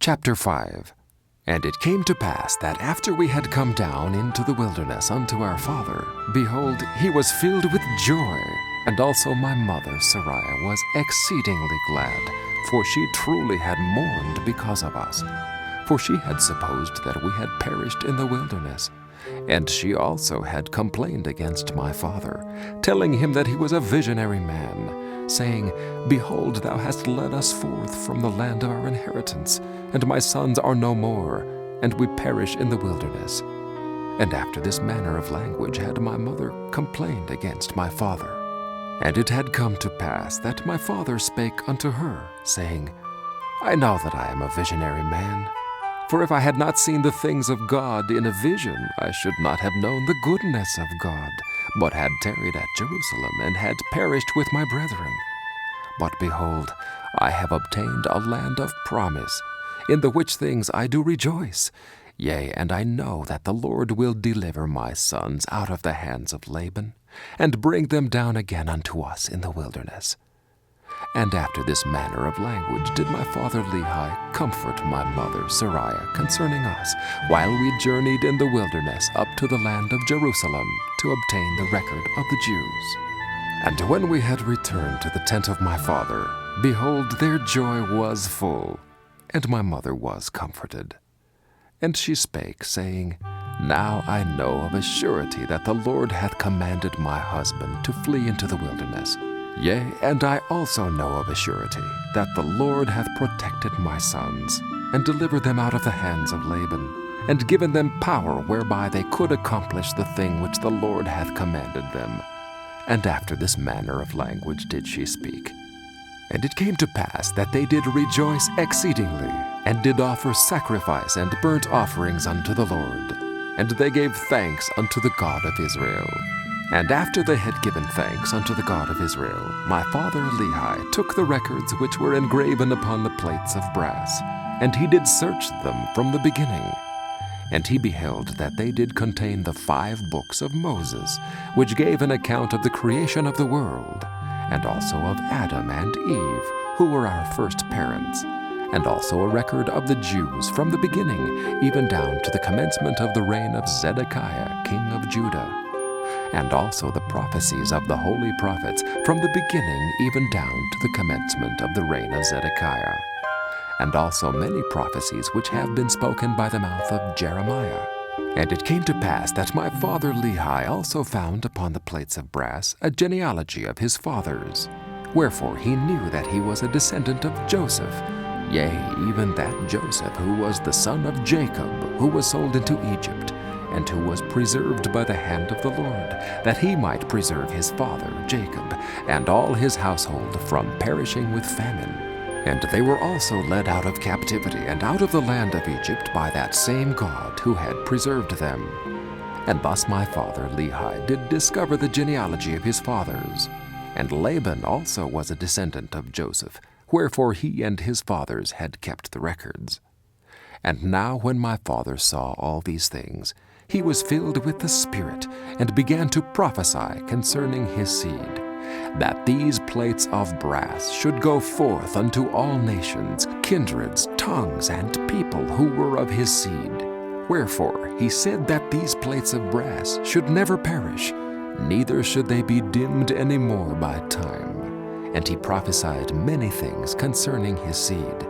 Chapter 5. And it came to pass that after we had come down into the wilderness unto our father, behold, he was filled with joy, and also my mother Sarai was exceedingly glad, for she truly had mourned because of us. For she had supposed that we had perished in the wilderness. And she also had complained against my father, telling him that he was a visionary man, saying, Behold, thou hast led us forth from the land of our inheritance, and my sons are no more, and we perish in the wilderness. And after this manner of language had my mother complained against my father. And it had come to pass that my father spake unto her, saying, I know that I am a visionary man. For if I had not seen the things of God in a vision, I should not have known the goodness of God, but had tarried at Jerusalem, and had perished with my brethren. But behold, I have obtained a land of promise, in the which things I do rejoice. Yea, and I know that the Lord will deliver my sons out of the hands of Laban, and bring them down again unto us in the wilderness. And after this manner of language did my father Lehi comfort my mother Sarai concerning us, while we journeyed in the wilderness up to the land of Jerusalem to obtain the record of the Jews. And when we had returned to the tent of my father, behold, their joy was full, and my mother was comforted. And she spake, saying, Now I know of a surety that the Lord hath commanded my husband to flee into the wilderness. Yea, and I also know of a surety that the Lord hath protected my sons, and delivered them out of the hands of Laban, and given them power whereby they could accomplish the thing which the Lord hath commanded them. And after this manner of language did she speak. And it came to pass that they did rejoice exceedingly, and did offer sacrifice and burnt offerings unto the Lord. And they gave thanks unto the God of Israel. And after they had given thanks unto the God of Israel, my father Lehi took the records which were engraven upon the plates of brass, and he did search them from the beginning. And he beheld that they did contain the 5 books of Moses, which gave an account of the creation of the world, and also of Adam and Eve, who were our first parents, and also a record of the Jews from the beginning, even down to the commencement of the reign of Zedekiah, king of Judah, and also the prophecies of the holy prophets from the beginning even down to the commencement of the reign of Zedekiah, and also many prophecies which have been spoken by the mouth of Jeremiah. And it came to pass that my father Lehi also found upon the plates of brass a genealogy of his fathers, wherefore he knew that he was a descendant of Joseph, yea, even that Joseph who was the son of Jacob, who was sold into Egypt, and who was preserved by the hand of the Lord, that he might preserve his father Jacob, and all his household from perishing with famine. And they were also led out of captivity, and out of the land of Egypt by that same God who had preserved them. And thus my father Lehi did discover the genealogy of his fathers. And Laban also was a descendant of Joseph, wherefore he and his fathers had kept the records. And now when my father saw all these things, he was filled with the Spirit, and began to prophesy concerning his seed, that these plates of brass should go forth unto all nations, kindreds, tongues, and people who were of his seed. Wherefore he said that these plates of brass should never perish, neither should they be dimmed any more by time. And he prophesied many things concerning his seed.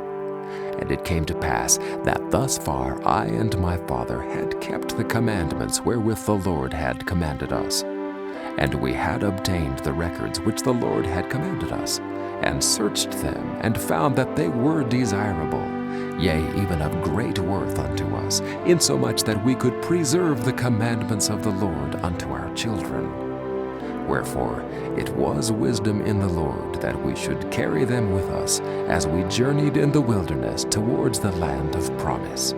And it came to pass that thus far I and my father had kept the commandments wherewith the Lord had commanded us. And we had obtained the records which the Lord had commanded us, and searched them, and found that they were desirable, yea, even of great worth unto us, insomuch that we could preserve the commandments of the Lord unto our children. Wherefore it was wisdom in the Lord that we should carry them with us as we journeyed in the wilderness towards the land of promise.